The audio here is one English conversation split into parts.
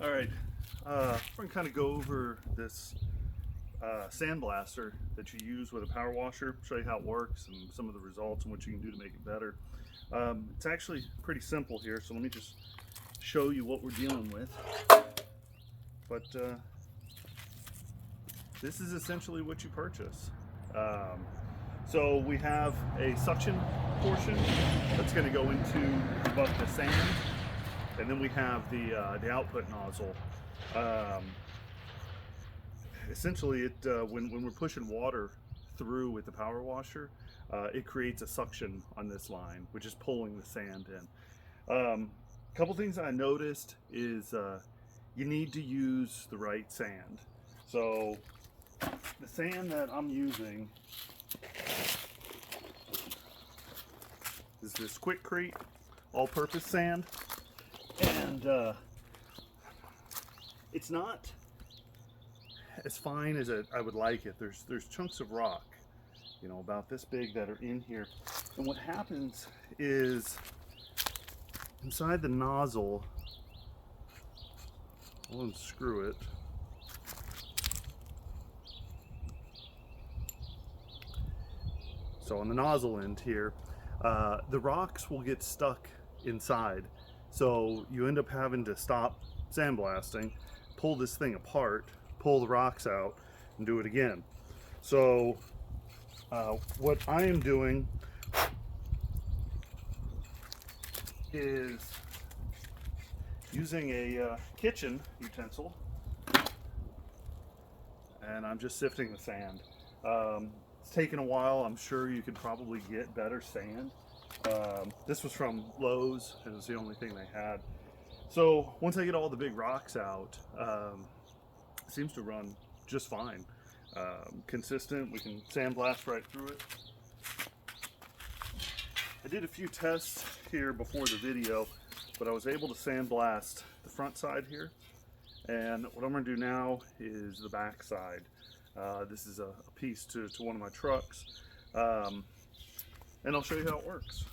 All right, we're gonna kind of go over this sandblaster that you use with a power washer, show you how it works and some of the results and what you can do to make it better. It's actually pretty simple here, so let me just show you what we're dealing with. But this is essentially what you purchase. Um, so we have a suction portion that's going to go into the sand, and then we have the output nozzle. Um, Essentially, when we're pushing water through with the power washer, it creates a suction on this line, which is pulling the sand in. A couple things I noticed is you need to use the right sand. So the sand that I'm using is this Quikrete all-purpose sand, and it's not as fine as I would like it. There's chunks of rock, about this big that are in here, and what happens is inside the nozzle, I'll unscrew it. So on the nozzle end here, the rocks will get stuck inside. So you end up having to stop sandblasting, pull this thing apart, pull the rocks out, and do it again. So what I am doing is using a kitchen utensil, and I'm just sifting the sand. It's taken a while. I'm sure you could probably get better sand. This was from Lowe's. It was the only thing they had. So once I get all the big rocks out, it seems to run just fine. Consistent. We can sandblast right through it. I did a few tests here before the video, but I was able to sandblast the front side here. And what I'm going to do now is the back side. This is a piece to one of my trucks, and I'll show you how it works.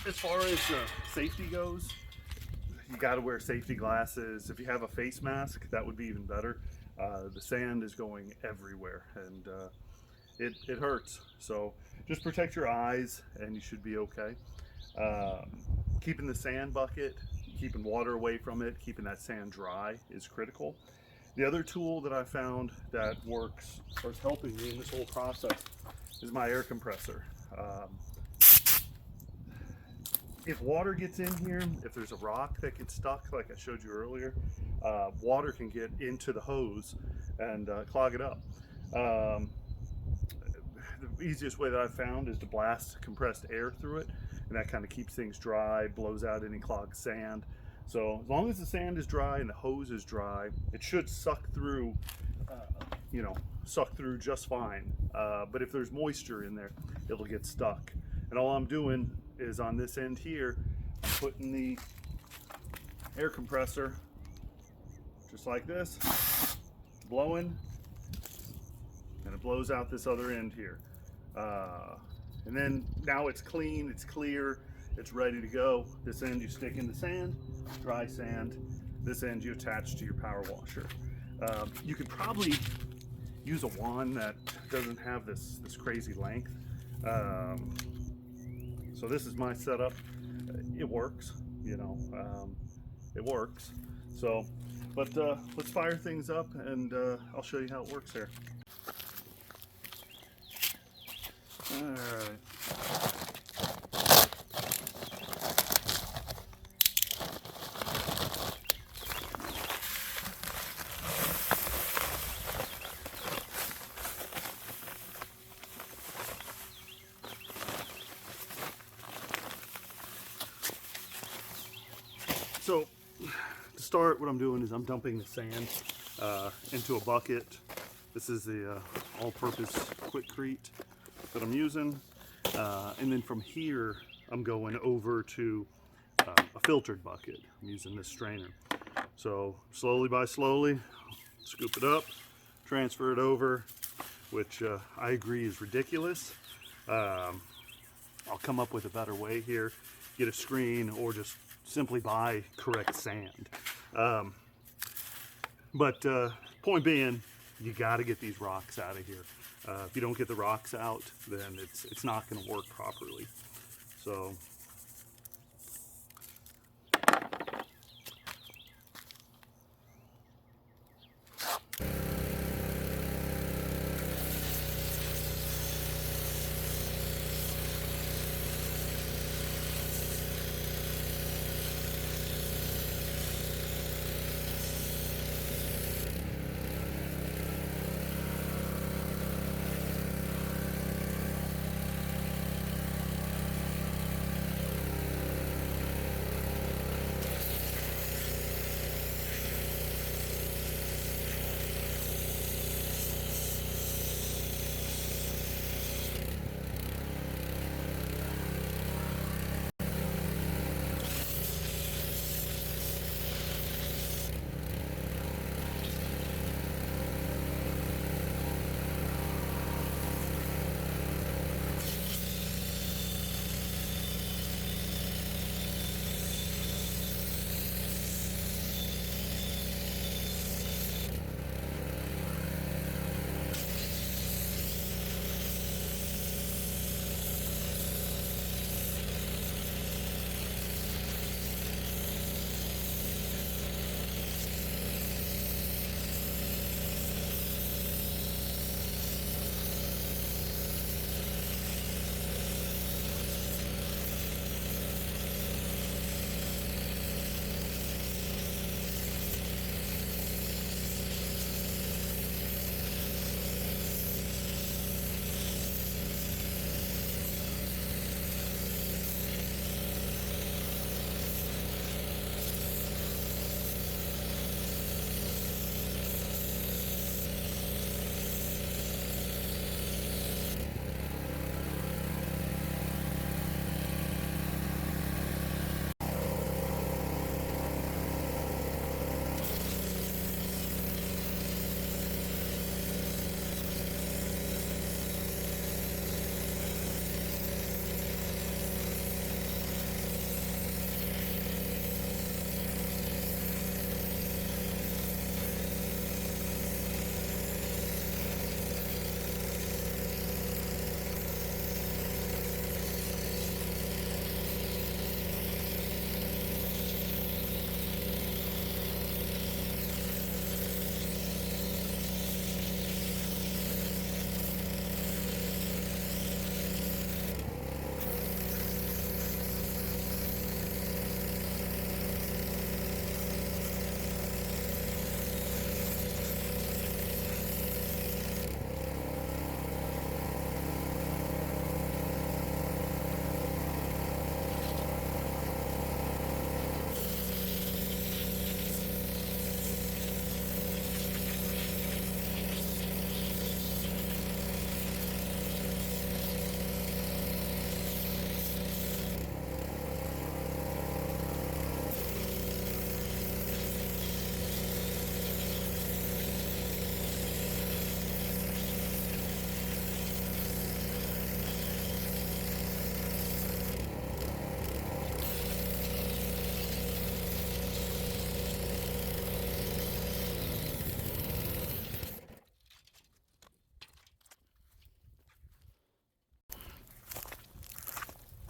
As far as safety goes, you got to wear safety glasses. If you have a face mask, that would be even better. The sand is going everywhere, and it hurts. So just protect your eyes, and you should be okay. Keeping the sand bucket, keeping water away from it, keeping that sand dry is critical. The other tool that I found that works or is helping me in this whole process is my air compressor. If water gets in here, if there's a rock that gets stuck, like I showed you earlier, water can get into the hose and clog it up. The easiest way that I've found is to blast compressed air through it, and that kind of keeps things dry, blows out any clogged sand. So as long as the sand is dry and the hose is dry, it should suck through, just fine. But if there's moisture in there, it'll get stuck. And all I'm doing is on this end here, I'm putting the air compressor just like this, blowing, and it blows out this other end here. And then now it's clean, it's clear, it's ready to go. This end you stick in the sand, dry sand. This end you attach to your power washer. You could probably use a wand that doesn't have this crazy length. So this is my setup. It works, it works. So, but let's fire things up, and I'll show you how it works here. All right. So to start, what I'm doing is I'm dumping the sand into a bucket. This is the all-purpose Quikrete that I'm using. And then from here, I'm going over to a filtered bucket. I'm using this strainer. So slowly by slowly, scoop it up, transfer it over, which I agree is ridiculous. I'll come up with a better way here. Get a screen or just simply buy correct sand. But point being, you got to get these rocks out of here. If you don't get the rocks out, then it's not going to work properly. So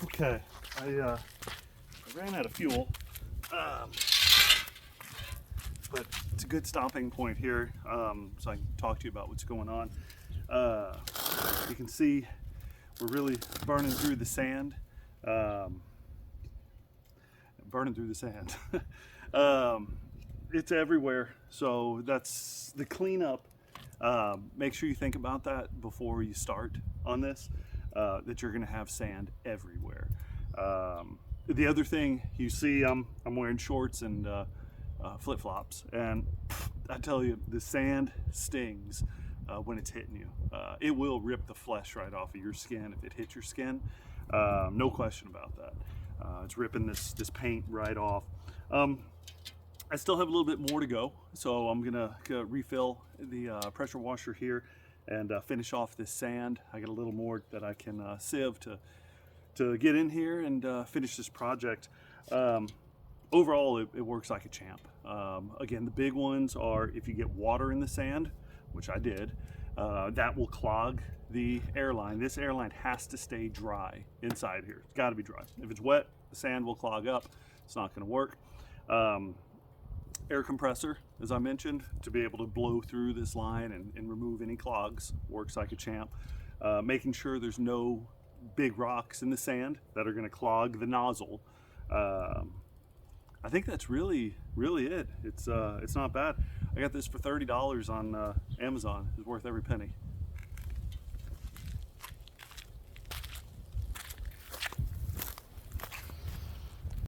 okay, I ran out of fuel, but it's a good stopping point here, so I can talk to you about what's going on. You can see we're really burning through the sand. It's everywhere, so that's the cleanup. Make sure you think about that before you start on this, that you're going to have sand everywhere. The other thing you see, I'm wearing shorts and flip-flops, and I tell you, the sand stings when it's hitting you. It will rip the flesh right off of your skin if it hits your skin. No question about that. It's ripping this paint right off. I still have a little bit more to go, so I'm gonna refill the pressure washer here and finish off this sand. I got a little more that I can sieve to get in here and finish this project. overall, it works like a champ. Again, the big ones are if you get water in the sand, which I did, that will clog the airline. This airline has to stay dry inside here. It's got to be dry. If it's wet, the sand will clog up. It's not going to work. Air compressor, as I mentioned, to be able to blow through this line and remove any clogs, works like a champ. Making sure there's no big rocks in the sand that are going to clog the nozzle. I think that's really it. It's not bad. I got this for $30 on Amazon. It's worth every penny.